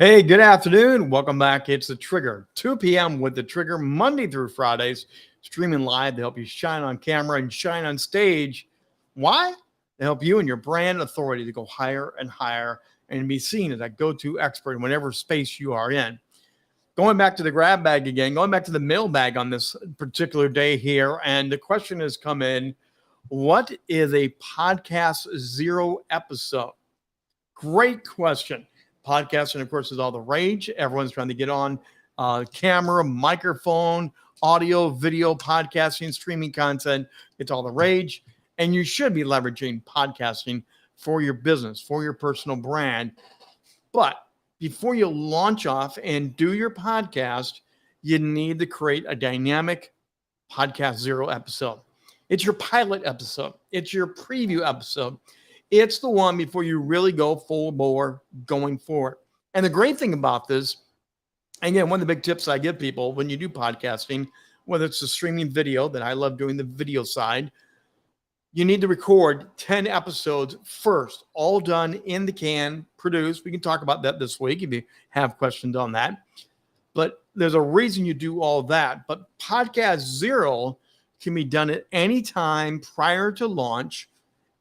Hey, good afternoon. Welcome back. It's The Trigger, 2 p.m. with The Trigger, Monday through Fridays, streaming live to help you shine on camera and shine on stage. Why? To help you and your brand authority to go higher and higher and be seen as a go-to expert in whatever space you are in. Going back to the grab bag again, going back to the mailbag on this particular day here, and the question has come in, what is a podcast zero episode? Great question. Podcasting, of course, is all the rage. Everyone's trying to get on camera, microphone, audio, video, podcasting, streaming content. It's all the rage. And you should be leveraging podcasting for your business, for your personal brand. But before you launch off and do your podcast, you need to create a dynamic podcast zero episode. It's your pilot episode. It's your preview episode. It's the one before you really go full bore going forward. And the great thing about this, again, one of the big tips I give people when you do podcasting, whether it's the streaming video that I love doing the video side, you need to record 10 episodes first, all done in the can, produced. We can talk about that this week if you have questions on that. But there's a reason you do all that. But podcast zero can be done at any time prior to launch.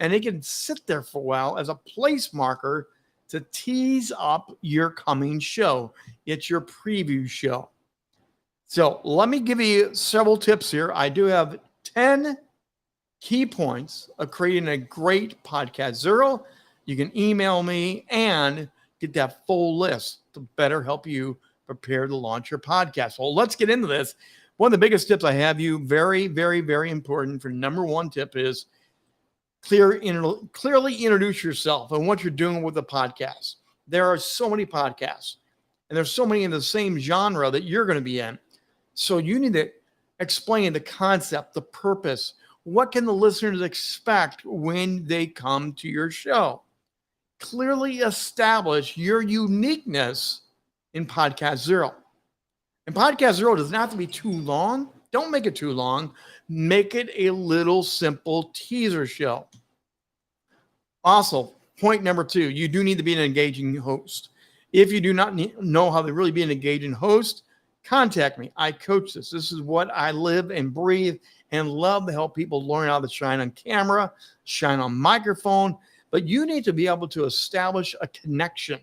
And it can sit there for a while as a place marker to tease up your coming show. It's your preview show. So let me give you several tips here. I do have 10 key points of creating a great podcast zero. You can email me and get that full list to better help you prepare to launch your podcast. Well, let's get into this. One of the biggest tips I have you, very, very, very important for number one tip is clearly introduce yourself and what you're doing with the podcast. There are so many podcasts, and there's so many in the same genre that you're going to be in. So you need to explain the concept, the purpose. What can the listeners expect when they come to your show? Clearly establish your uniqueness in podcast zero. And podcast zero does not have to be too long. Don't make it too long. Make it a little simple teaser show. Also, point number two, you do need to be an engaging host. If you do not know how to really be an engaging host, contact me. I coach this. This is what I live and breathe and love to help people learn how to shine on camera, shine on microphone. But you need to be able to establish a connection.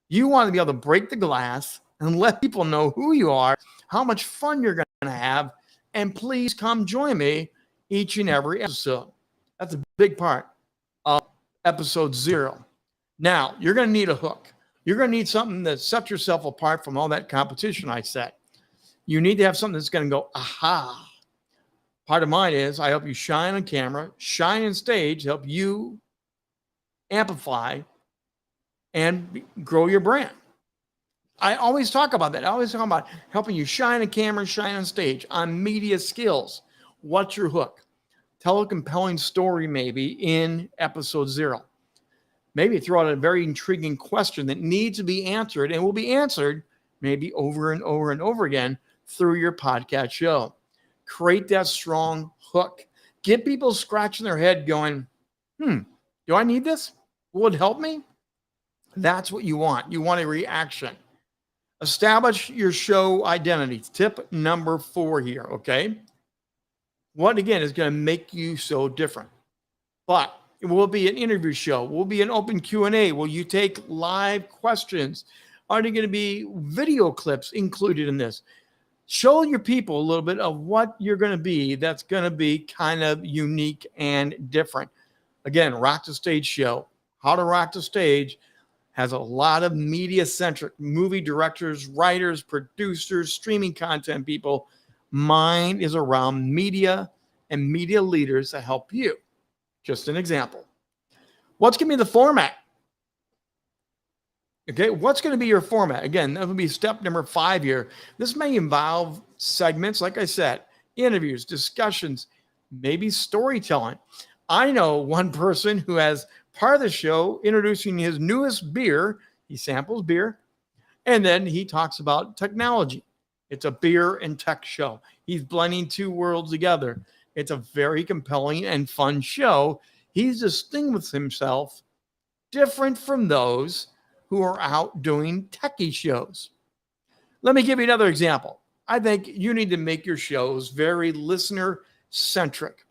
You want to be able to break the glass and let people know who you are, how much fun you're going to have, and please come join me each and every episode. That's a big part of episode zero. Now, you're going to need a hook. You're going to need something that sets yourself apart from all that competition I set. You need to have something that's going to go, aha. Part of mine is I help you shine on camera, shine on stage, help you amplify and grow your brand. I always talk about that. I always talk about helping you shine on camera, shine on stage, on media skills. What's your hook? Tell a compelling story maybe in episode zero. Maybe throw out a very intriguing question that needs to be answered and will be answered maybe over and over and over again through your podcast show. Create that strong hook. Get people scratching their head going, do I need this? Will it help me? That's what you want. You want a reaction. Establish your show identity. Tip number 4 here, okay? What, again, is going to make you so different? But it will be an interview show. Will be an open Q&A. Will you take live questions? Are there going to be video clips included in this? Show your people a little bit of what you're going to be that's going to be kind of unique and different. Again, Rock the Stage show. How to Rock the Stage has a lot of media-centric movie directors, writers, producers, streaming content people. Mine is around media and media leaders to help you. Just an example. What's going to be the format? Okay, what's going to be your format? Again, that would be step number 5 here. This may involve segments, like I said, interviews, discussions, maybe storytelling. I know one person who has part of the show introducing his newest beer. He samples beer, and then he talks about technology. It's a beer and tech show. He's blending two worlds together. It's a very compelling and fun show. He's distinguished himself different from those who are out doing techie shows. Let me give you another example. I think you need to make your shows very listener centric.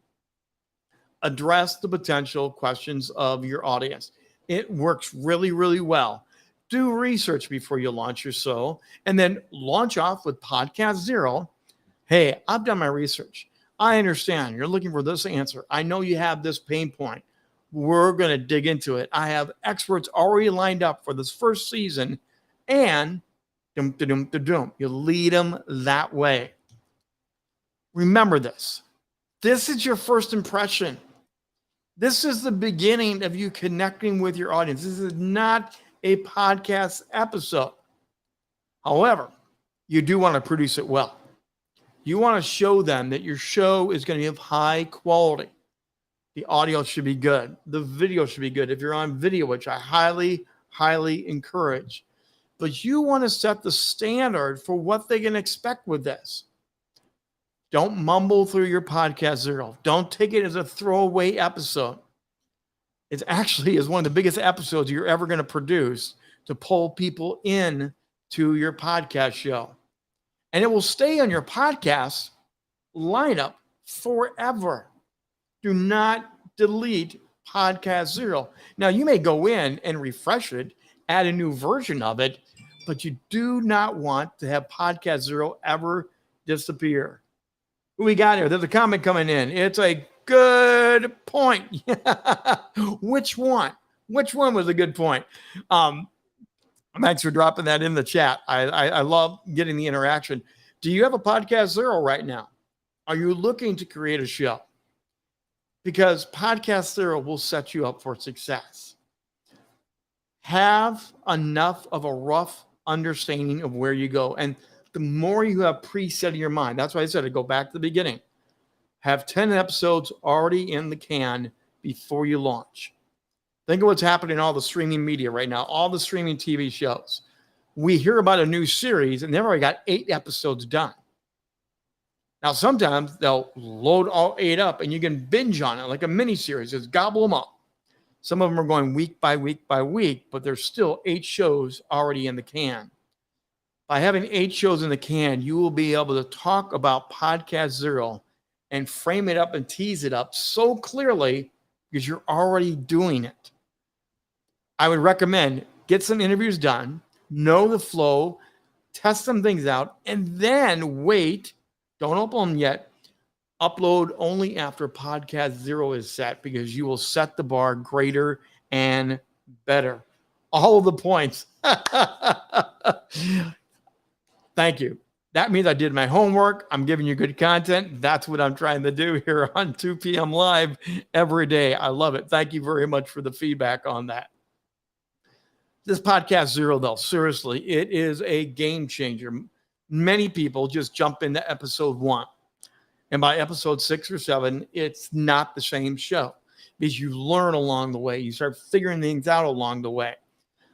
Address the potential questions of your audience. It works really, really well. Do research before you launch your show and then launch off with Podcast Zero. Hey, I've done my research. I understand you're looking for this answer. I know you have this pain point. We're going to dig into it. I have experts already lined up for this first season, and you lead them that way. Remember this. This is your first impression. This is the beginning of you connecting with your audience. This is not a podcast episode. However, you do want to produce it well. You want to show them that your show is going to be of high quality. The audio should be good. The video should be good. If you're on video, which I highly, highly encourage. But you want to set the standard for what they can expect with this. Don't mumble through your Podcast Zero. Don't take it as a throwaway episode. It actually is one of the biggest episodes you're ever going to produce to pull people in to your podcast show. And it will stay on your podcast lineup forever. Do not delete Podcast Zero. Now, you may go in and refresh it, add a new version of it, but you do not want to have Podcast Zero ever disappear. Who we got here? There's a comment coming in. It's a good point. Which one? Which one was a good point? Thanks for dropping that in the chat. I love getting the interaction. Do you have a Podcast Zero right now? Are you looking to create a show? Because Podcast Zero will set you up for success. Have enough of a rough understanding of where you go. And the more you have preset in your mind, that's why I said to go back to the beginning. Have 10 episodes already in the can before you launch. Think of what's happening in all the streaming media right now, all the streaming TV shows. We hear about a new series and they've already got 8 episodes done. Now, sometimes they'll load all 8 up and you can binge on it like a mini series. Just gobble them up. Some of them are going week by week by week, but there's still 8 shows already in the can. By having 8 shows in the can, you will be able to talk about Podcast Zero and frame it up and tease it up so clearly because you're already doing it. I would recommend get some interviews done, know the flow, test some things out, and then wait. Don't upload them yet. Upload only after Podcast Zero is set because you will set the bar greater and better. All of the points. Thank you. That means I did my homework. I'm giving you good content. That's what I'm trying to do here on 2 p.m. Live every day. I love it. Thank you very much for the feedback on that. This Podcast Zero, though, seriously, it is a game changer. Many people just jump into episode 1. And by episode 6 or 7, it's not the same show because you learn along the way. You start figuring things out along the way.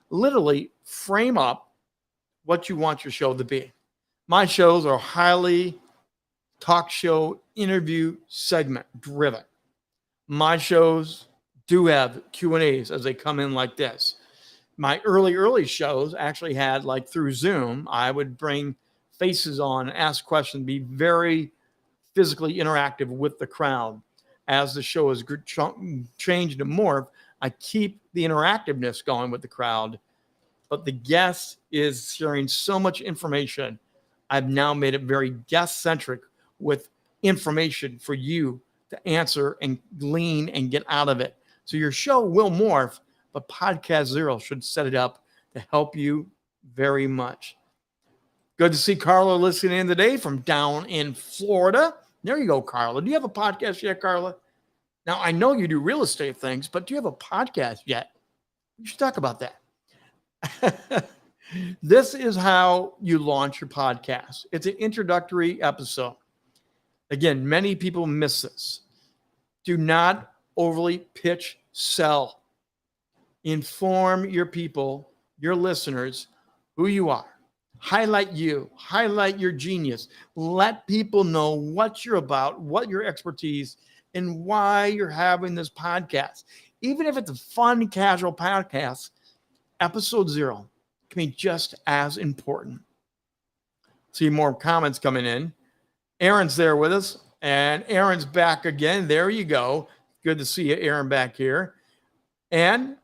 Literally frame up what you want your show to be. My shows are highly talk show interview segment driven. My shows do have Q&As as they come in like this. My early shows actually had, like through Zoom, I would bring faces on, ask questions, be very physically interactive with the crowd. As the show has changed and morphed, I keep the interactiveness going with the crowd, but the guest is sharing so much information. I've now made it very guest-centric with information for you to answer and glean and get out of it. So your show will morph, but Podcast Zero should set it up to help you very much. Good to see Carla listening in today from down in Florida. There you go, Carla. Do you have a podcast yet, Carla? Now, I know you do real estate things, but do you have a podcast yet? We should talk about that. This is how you launch your podcast. It's an introductory episode. Again, many people miss this. Do not overly pitch sell. Inform your people, your listeners, who you are. Highlight you. Highlight your genius. Let people know what you're about, what your expertise, and why you're having this podcast. Even if it's a fun, casual podcast, episode 0 can be just as important. See more comments coming in. Aaron's there with us, and Aaron's back again. There you go. Good to see you, Aaron, back here. And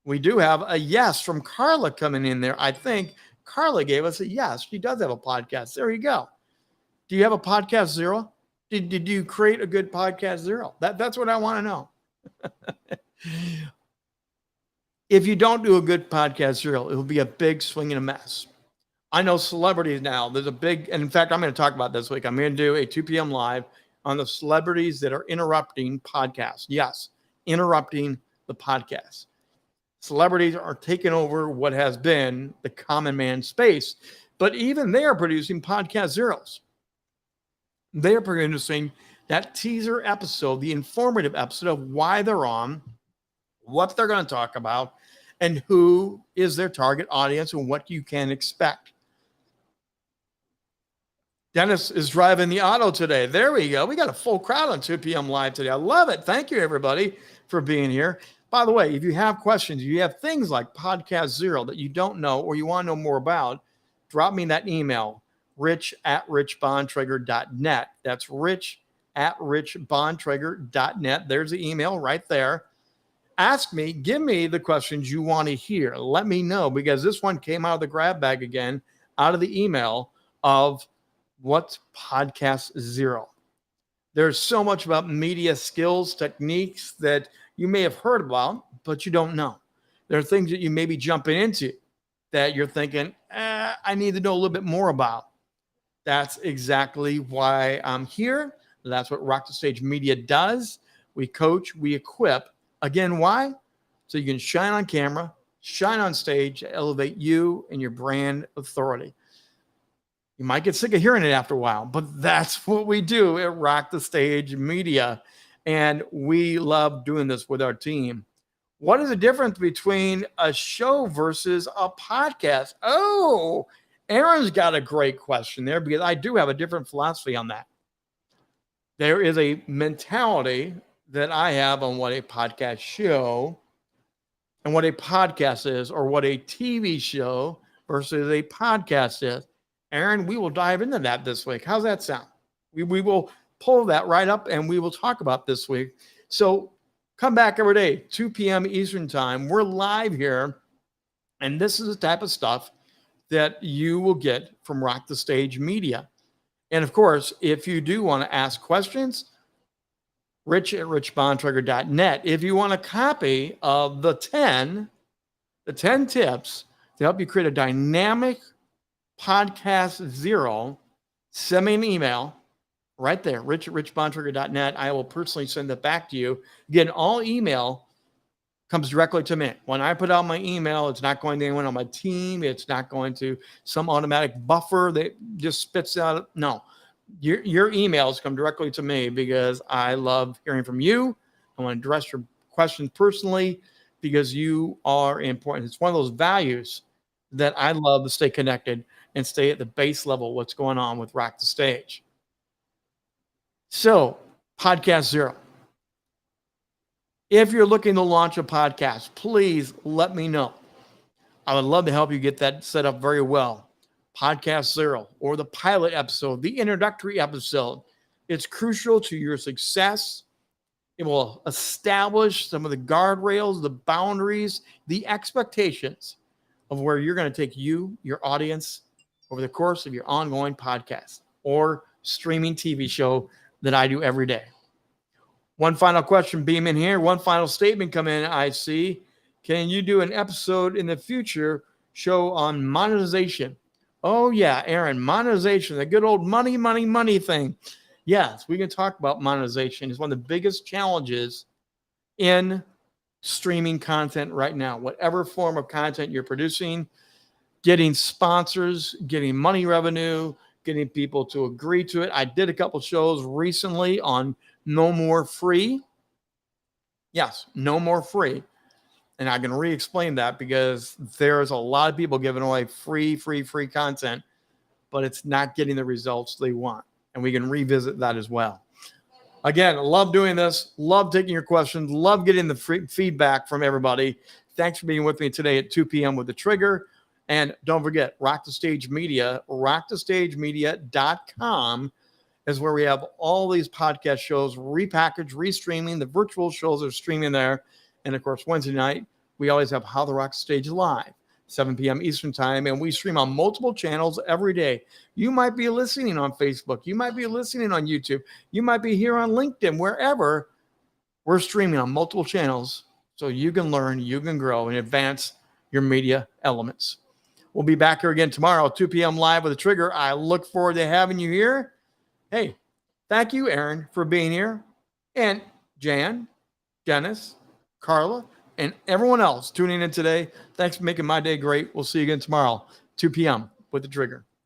we do have a yes from Carla coming in there. I think Carla gave us a yes. She does have a podcast. There you go. Do you have a podcast 0? Did you create a good podcast 0? That's what I want to know. If you don't do a good podcast 0, it will be a big swing and a mess. I know celebrities now. There's a big, and in fact, I'm going to talk about this week. I'm going to do a 2 p.m. live on the celebrities that are interrupting podcasts. Yes, interrupting the podcast. Celebrities are taking over what has been the common man space, but even they are producing podcast 0s. They are producing that teaser episode, the informative episode of why they're on, what they're going to talk about, and who is their target audience and what you can expect. Dennis is driving the auto today. There we go. We got a full crowd on 2 p.m. live today. I love it. Thank you, everybody, for being here. By the way, if you have questions, you have things like podcast 0 that you don't know or you want to know more about, drop me that email, rich@richbontrager.net. That's rich@richbontrager.net. There's the email right there. Ask me, give me the questions you want to hear. Let me know, because this one came out of the grab bag again, out of the email of what's podcast 0. There's so much about media skills, techniques that you may have heard about, but you don't know. There are things that you may be jumping into that you're thinking, I need to know a little bit more about. That's exactly why I'm here. That's what Rock the Stage Media does. We coach, we equip. Again, why? So you can shine on camera, shine on stage, elevate you and your brand authority. You might get sick of hearing it after a while, but that's what we do at Rock the Stage Media. And we love doing this with our team. What is the difference between a show versus a podcast? Oh, Aaron's got a great question there, because I do have a different philosophy on that. There is a mentality that I have on what a podcast show and what a podcast is, or what a TV show versus a podcast is. Aaron, we will dive into that this week. How's that sound? We will pull that right up and we will talk about this week. So come back every day, 2 p.m. Eastern time. We're live here. And this is the type of stuff that you will get from Rock the Stage Media. And of course, if you do want to ask questions, rich@richbontrager.net. If you want a copy of the 10 tips to help you create a dynamic podcast 0, send me an email right there, rich@richbontrager.net. I will personally send it back to you. Again, all email comes directly to me. When I put out my email, it's not going to anyone on my team. It's not going to some automatic buffer that just spits out. No, your emails come directly to me, because I love hearing from you. I want to address your questions personally, because you are important. It's one of those values that I love to stay connected and stay at the base level, what's going on with Rock the Stage. So, podcast 0. If you're looking to launch a podcast, please let me know. I would love to help you get that set up very well. Podcast 0, or the pilot episode, the introductory episode. It's crucial to your success. It will establish some of the guardrails, the boundaries, the expectations of where you're going to take you, your audience, over the course of your ongoing podcast or streaming TV show that I do every day. One final question beam in here. One final statement come in. I see. Can you do an episode in the future show on monetization? Oh yeah, Aaron, monetization, the good old money thing. Yes, we can talk about monetization. It's one of the biggest challenges in streaming content right now. Whatever form of content you're producing, getting sponsors, getting money revenue, getting people to agree to it. I did a couple shows recently on No More Free. Yes, No More Free. And I can re-explain that, because there's a lot of people giving away free content, but it's not getting the results they want. And we can revisit that as well. Again, love doing this. Love taking your questions. Love getting the free feedback from everybody. Thanks for being with me today at 2 p.m. with The Trigger. And don't forget, Rock the Stage Media, rockthestagemedia.com is where we have all these podcast shows repackaged, restreaming. The virtual shows are streaming there. And of course, Wednesday night, we always have How the Rock Stage Live, 7 p.m. Eastern Time. And we stream on multiple channels every day. You might be listening on Facebook. You might be listening on YouTube. You might be here on LinkedIn, wherever. We're streaming on multiple channels so you can learn, you can grow, and advance your media elements. We'll be back here again tomorrow, 2 p.m. live with The Trigger. I look forward to having you here. Hey, thank you, Aaron, for being here. And Jan, Dennis, Carla, and everyone else tuning in today. Thanks for making my day great. We'll see you again tomorrow, 2 p.m. with The Trigger.